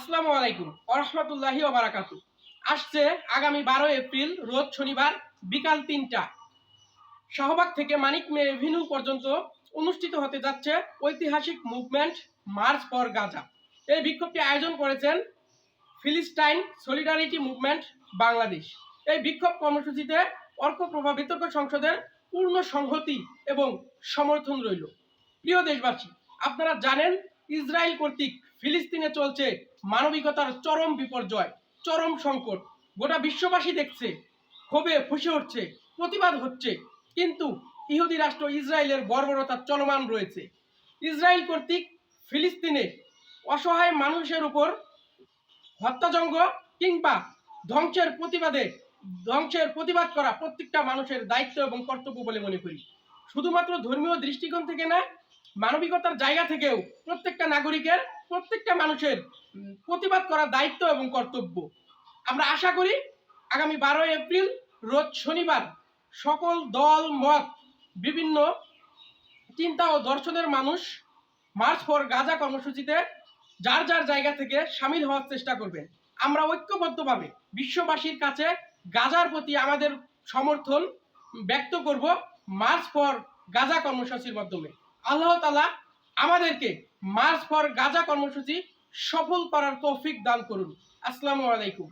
আসসালামু আলাইকুম ওয়া রাহমাতুল্লাহি ওয়া বারাকাতুহু। আসছে আগামী 12 এপ্রিল রোজ শনিবার বিকাল ৩টা শাহবাগ থেকে মানিক মে এভিনিউ পর্যন্ত অনুষ্ঠিত হতে যাচ্ছে ঐতিহাসিক মুভমেন্ট মার্চ ফর গাজা। এই বিক্ষোভটি আয়োজন করেছেন ফিলিস্টাইন সলিডারিটি মুভমেন্ট বাংলাদেশ। এই বিক্ষোভ কর্মসূচিতে অর্থ প্রভাব বিতর্ক সংসদের পূর্ণ সংহতি এবং সমর্থন রইল। প্রিয় দেশবাসী, আপনারা জানেন ইসরায়েল কর্তৃক ফিলিস্তিনে চলছে মানবিকতার চরম বিপর্যয়, চরম সংকট। গোটা বিশ্ববাসী দেখছে, ক্ষোভে ফুঁসে উঠছে, প্রতিবাদ হচ্ছে, কিন্তু ইহুদি রাষ্ট্র ইসরায়েলের বর্বরতা চলমান রয়েছে। ইসরায়েল কর্তৃক ফিলিস্তিনে অসহায় মানুষের উপর হত্যাযজ্ঞ কিংবা ধ্বংসের প্রতিবাদ করা প্রত্যেকটা মানুষের দায়িত্ব এবং কর্তব্য বলে মনে করি। শুধুমাত্র ধর্মীয় দৃষ্টিকোণ থেকে না, মানবিকতার জায়গা থেকেও প্রত্যেকটা নাগরিকের, প্রত্যেকটা মানুষের প্রতিবাদ করার দায়িত্ব এবং কর্তব্য। আমরা আশা করি আগামী 12 এপ্রিল রোজ শনিবার সকল দল মত, বিভিন্ন চিন্তা ও দর্শনের মানুষ মার্চ ফর গাজা কর্মসূচিতে যার যার জায়গা থেকে সামিল হওয়ার চেষ্টা করবেন। আমরা ঐক্যবদ্ধভাবে বিশ্ববাসীর কাছে গাজার প্রতি আমাদের সমর্থন ব্যক্ত করব মার্চ ফর গাজা কর্মসূচির মাধ্যমে। আল্লাহ তাআলা আমাদেরকে মার্চ ফর গাজা কর্মসূচি সফল করার তৌফিক দান করুন। আসসালামু আলাইকুম।